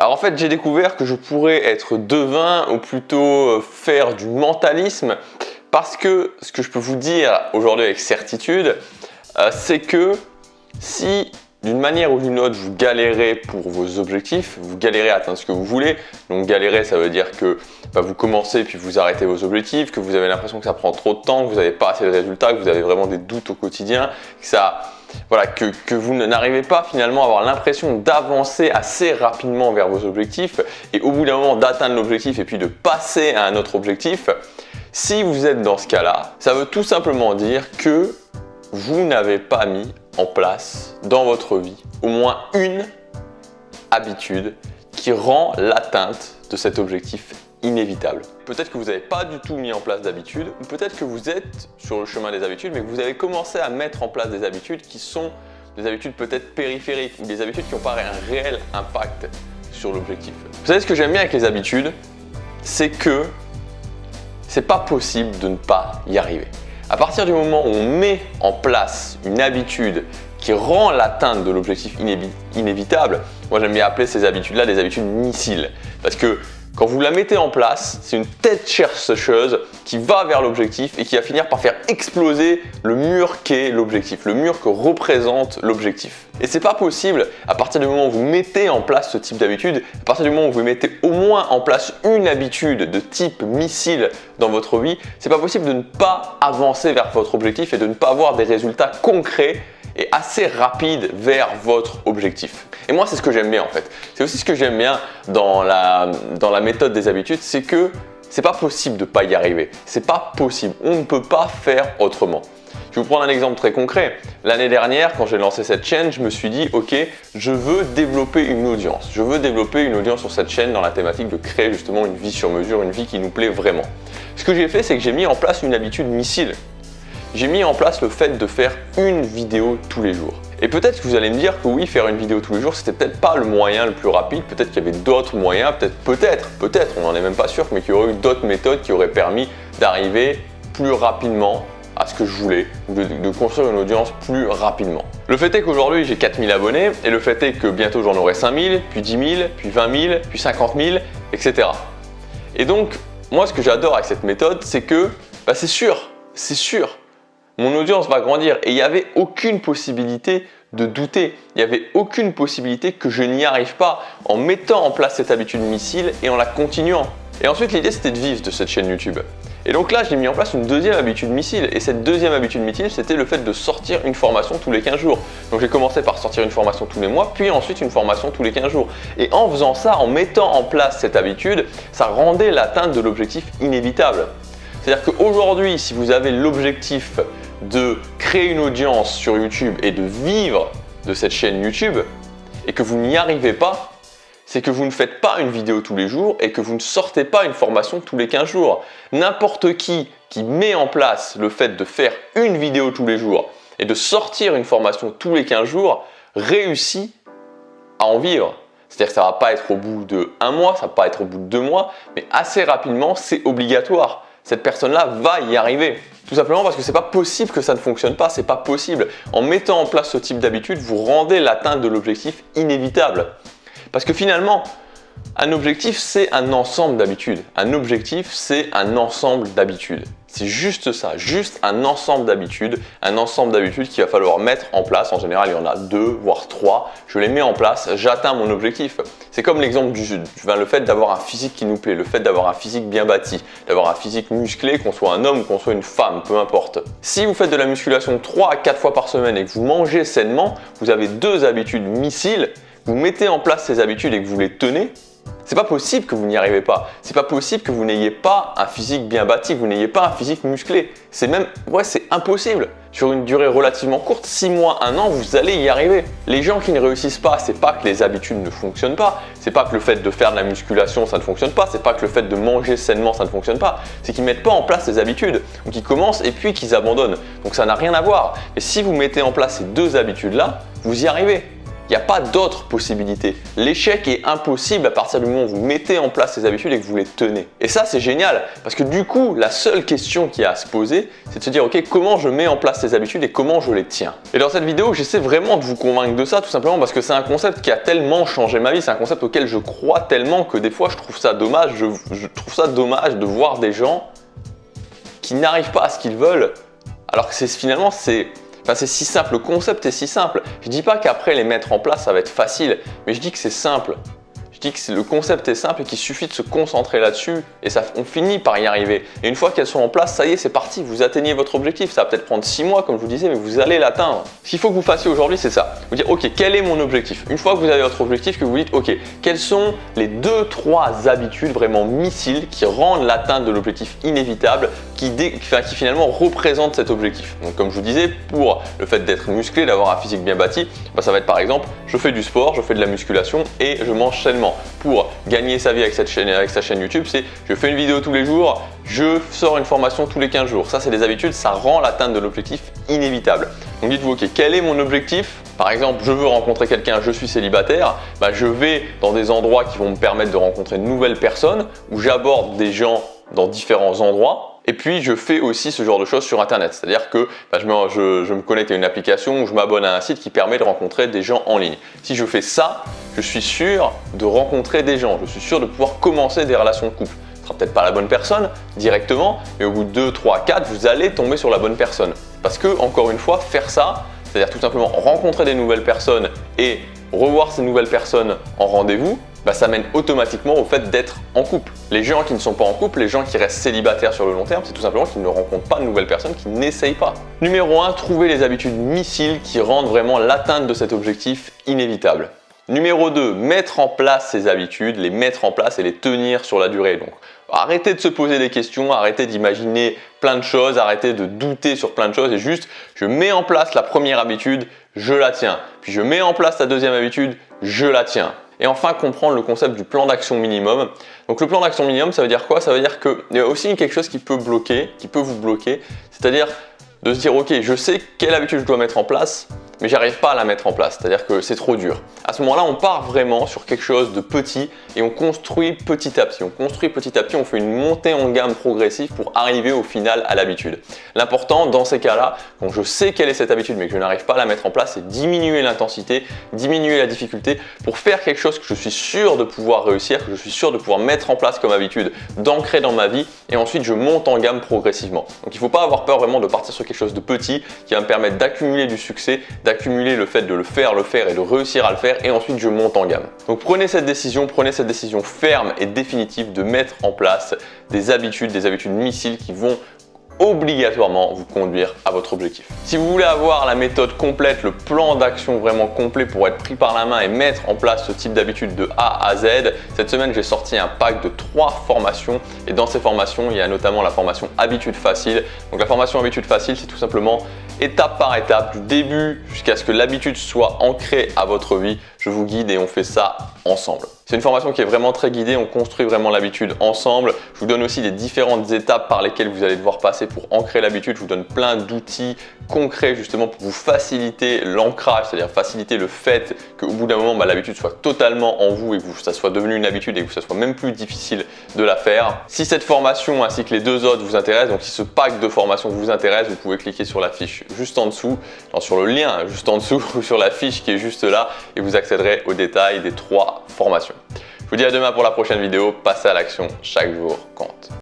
Alors en fait, j'ai découvert que je pourrais être devin ou plutôt faire du mentalisme parce que ce que je peux vous dire aujourd'hui avec certitude, c'est que si d'une manière ou d'une autre, vous galérez pour vos objectifs, vous galérez à atteindre ce que vous voulez. Donc galérer, ça veut dire que vous commencez puis vous arrêtez vos objectifs, que vous avez l'impression que ça prend trop de temps, que vous n'avez pas assez de résultats, que vous avez vraiment des doutes au quotidien, que vous n'arrivez pas finalement à avoir l'impression d'avancer assez rapidement vers vos objectifs et au bout d'un moment d'atteindre l'objectif et puis de passer à un autre objectif. Si vous êtes dans ce cas-là, ça veut tout simplement dire que vous n'avez pas mis en place dans votre vie au moins une habitude qui rend l'atteinte de cet objectif inévitable. Peut-être que vous n'avez pas du tout mis en place d'habitude ou peut-être que vous êtes sur le chemin des habitudes mais que vous avez commencé à mettre en place des habitudes qui sont des habitudes peut-être périphériques ou des habitudes qui n'ont pas un réel impact sur l'objectif. Vous savez ce que j'aime bien avec les habitudes, c'est que c'est pas possible de ne pas y arriver. À partir du moment où on met en place une habitude qui rend l'atteinte de l'objectif inévitable, moi j'aime bien appeler ces habitudes-là des habitudes missiles. Parce que quand vous la mettez en place, c'est une tête chercheuse qui va vers l'objectif et qui va finir par faire exploser le mur qu'est l'objectif, le mur que représente l'objectif. Et c'est pas possible à partir du moment où vous mettez en place ce type d'habitude, à partir du moment où vous mettez au moins en place une habitude de type missile dans votre vie, c'est pas possible de ne pas avancer vers votre objectif et de ne pas avoir des résultats concrets et assez rapide vers votre objectif. Et moi, c'est ce que j'aime bien en fait. C'est aussi ce que j'aime bien dans la méthode des habitudes, c'est que c'est pas possible de pas y arriver. C'est pas possible. On ne peut pas faire autrement. Je vais vous prendre un exemple très concret. L'année dernière, quand j'ai lancé cette chaîne, je me suis dit, ok, je veux développer une audience. Je veux développer une audience sur cette chaîne dans la thématique de créer justement une vie sur mesure, une vie qui nous plaît vraiment. Ce que j'ai fait, c'est que j'ai mis en place une habitude missile. J'ai mis en place le fait de faire une vidéo tous les jours. Et peut-être que vous allez me dire que oui, faire une vidéo tous les jours, c'était peut-être pas le moyen le plus rapide, peut-être qu'il y avait d'autres moyens, peut-être, on n'en est même pas sûr, mais qu'il y aurait eu d'autres méthodes qui auraient permis d'arriver plus rapidement à ce que je voulais, de construire une audience plus rapidement. Le fait est qu'aujourd'hui, j'ai 4000 abonnés et le fait est que bientôt j'en aurai 5000, puis 10 000, puis 20 000, puis 50 000, etc. Et donc, moi, ce que j'adore avec cette méthode, c'est que c'est sûr, mon audience va grandir et il n'y avait aucune possibilité de douter. Il n'y avait aucune possibilité que je n'y arrive pas en mettant en place cette habitude missile et en la continuant. Et ensuite, l'idée, c'était de vivre de cette chaîne YouTube. Et donc là, j'ai mis en place une deuxième habitude missile. Et cette deuxième habitude missile, c'était le fait de sortir une formation tous les 15 jours. Donc j'ai commencé par sortir une formation tous les mois, puis ensuite une formation tous les 15 jours. Et en faisant ça, en mettant en place cette habitude, ça rendait l'atteinte de l'objectif inévitable. C'est-à-dire qu'aujourd'hui, si vous avez l'objectif de créer une audience sur YouTube et de vivre de cette chaîne YouTube et que vous n'y arrivez pas, c'est que vous ne faites pas une vidéo tous les jours et que vous ne sortez pas une formation tous les 15 jours. N'importe qui met en place le fait de faire une vidéo tous les jours et de sortir une formation tous les 15 jours réussit à en vivre. C'est-à-dire que ça ne va pas être au bout de 1 mois, ça ne va pas être au bout de 2 mois, mais assez rapidement, c'est obligatoire. Cette personne-là va y arriver. Tout simplement parce que c'est pas possible que ça ne fonctionne pas, c'est pas possible. En mettant en place ce type d'habitude, vous rendez l'atteinte de l'objectif inévitable. Parce que finalement, un objectif, c'est un ensemble d'habitudes. Un objectif, c'est un ensemble d'habitudes. C'est juste ça, juste un ensemble d'habitudes qu'il va falloir mettre en place. En général, il y en a 2, voire 3. Je les mets en place, j'atteins mon objectif. C'est comme l'exemple le fait d'avoir un physique qui nous plaît, le fait d'avoir un physique bien bâti, d'avoir un physique musclé, qu'on soit un homme ou qu'on soit une femme, peu importe. Si vous faites de la musculation 3 à 4 fois par semaine et que vous mangez sainement, vous avez 2 habitudes missiles, vous mettez en place ces habitudes et que vous les tenez, c'est pas possible que vous n'y arrivez pas. C'est pas possible que vous n'ayez pas un physique bien bâti, que vous n'ayez pas un physique musclé. C'est impossible. Sur une durée relativement courte, 6 mois, 1 an, vous allez y arriver. Les gens qui ne réussissent pas, c'est pas que les habitudes ne fonctionnent pas, c'est pas que le fait de faire de la musculation, ça ne fonctionne pas, c'est pas que le fait de manger sainement, ça ne fonctionne pas, c'est qu'ils mettent pas en place ces habitudes, ou qu'ils commencent et puis qu'ils abandonnent. Donc ça n'a rien à voir. Mais si vous mettez en place ces 2 habitudes-là, vous y arrivez. Il n'y a pas d'autre possibilité. L'échec est impossible à partir du moment où vous mettez en place ces habitudes et que vous les tenez. Et ça, c'est génial parce que du coup, la seule question qu'il y a à se poser, c'est de se dire ok, comment je mets en place ces habitudes et comment je les tiens. Et dans cette vidéo, j'essaie vraiment de vous convaincre de ça tout simplement parce que c'est un concept qui a tellement changé ma vie, c'est un concept auquel je crois tellement que des fois, je trouve ça dommage. Je trouve ça dommage de voir des gens qui n'arrivent pas à ce qu'ils veulent alors que finalement, c'est si simple, le concept est si simple. Je ne dis pas qu'après les mettre en place, ça va être facile, mais je dis que c'est simple. Je dis que le concept est simple et qu'il suffit de se concentrer là-dessus et on finit par y arriver. Et une fois qu'elles sont en place, ça y est, c'est parti, vous atteignez votre objectif. Ça va peut-être prendre 6 mois, comme je vous disais, mais vous allez l'atteindre. Ce qu'il faut que vous fassiez aujourd'hui, c'est ça. Vous dire, ok, quel est mon objectif? Une fois que vous avez votre objectif, que vous dites, ok, quelles sont les 2-3 habitudes vraiment missiles qui rendent l'atteinte de l'objectif inévitable, qui finalement représentent cet objectif. Donc comme je vous disais, pour le fait d'être musclé, d'avoir un physique bien bâti, ça va être par exemple, je fais du sport, je fais de la musculation et je mange sainement. Pour gagner sa vie avec sa chaîne YouTube, c'est je fais une vidéo tous les jours, je sors une formation tous les 15 jours. Ça, c'est des habitudes, ça rend l'atteinte de l'objectif inévitable. Donc dites-vous, ok, quel est mon objectif? Par exemple, je veux rencontrer quelqu'un, je suis célibataire, je vais dans des endroits qui vont me permettre de rencontrer de nouvelles personnes, où j'aborde des gens dans différents endroits. Et puis, je fais aussi ce genre de choses sur Internet. C'est-à-dire que je me connecte à une application ou je m'abonne à un site qui permet de rencontrer des gens en ligne. Si je fais ça, je suis sûr de rencontrer des gens. Je suis sûr de pouvoir commencer des relations de couple. Ce ne sera peut-être pas la bonne personne directement, mais au bout de 2, 3, 4, vous allez tomber sur la bonne personne. Parce que, encore une fois, faire ça, c'est-à-dire tout simplement rencontrer des nouvelles personnes et revoir ces nouvelles personnes en rendez-vous, ça mène automatiquement au fait d'être en couple. Les gens qui ne sont pas en couple, les gens qui restent célibataires sur le long terme, c'est tout simplement qu'ils ne rencontrent pas de nouvelles personnes, qui n'essayent pas. Numéro 1, trouver les habitudes missiles qui rendent vraiment l'atteinte de cet objectif inévitable. Numéro 2, mettre en place ces habitudes, les mettre en place et les tenir sur la durée. Donc, arrêtez de se poser des questions, arrêtez d'imaginer plein de choses, arrêtez de douter sur plein de choses et juste, je mets en place la première habitude, je la tiens. Puis je mets en place la deuxième habitude, je la tiens. Et enfin, comprendre le concept du plan d'action minimum. Donc le plan d'action minimum, ça veut dire quoi? Ça veut dire qu'il y a aussi quelque chose qui peut vous bloquer, c'est-à-dire de se dire ok, je sais quelle habitude je dois mettre en place, mais j'arrive pas à la mettre en place, c'est-à-dire que c'est trop dur. À ce moment-là, on part vraiment sur quelque chose de petit et on construit petit à petit. On fait une montée en gamme progressive pour arriver au final à l'habitude. L'important dans ces cas-là, quand je sais quelle est cette habitude mais que je n'arrive pas à la mettre en place, c'est diminuer l'intensité, diminuer la difficulté pour faire quelque chose que je suis sûr de pouvoir réussir, que je suis sûr de pouvoir mettre en place comme habitude, d'ancrer dans ma vie et ensuite je monte en gamme progressivement. Donc il ne faut pas avoir peur vraiment de partir sur quelque chose de petit qui va me permettre d'accumuler du succès, d'accumuler le fait de le faire et de réussir à le faire et ensuite je monte en gamme. Donc prenez cette décision ferme et définitive de mettre en place des habitudes missiles qui vont obligatoirement vous conduire à votre objectif. Si vous voulez avoir la méthode complète, le plan d'action vraiment complet pour être pris par la main et mettre en place ce type d'habitude de A à Z, cette semaine j'ai sorti un pack de 3 formations et dans ces formations il y a notamment la formation Habitude Facile. Donc la formation Habitude Facile, c'est tout simplement étape par étape, du début jusqu'à ce que l'habitude soit ancrée à votre vie. Je vous guide et on fait ça ensemble. C'est une formation qui est vraiment très guidée, on construit vraiment l'habitude ensemble. Je vous donne aussi les différentes étapes par lesquelles vous allez devoir passer pour ancrer l'habitude. Je vous donne plein d'outils concrets justement pour vous faciliter l'ancrage, c'est-à-dire faciliter le fait qu'au bout d'un moment, l'habitude soit totalement en vous et que ça soit devenu une habitude et que ça soit même plus difficile de la faire. Si cette formation ainsi que les 2 autres vous intéressent, donc si ce pack de formation vous intéresse, vous pouvez cliquer sur la fiche juste en dessous, sur le lien juste en dessous ou sur la fiche qui est juste là et vous accéderez aux détails des 3 formations. Je vous dis à demain pour la prochaine vidéo, passez à l'action, chaque jour compte.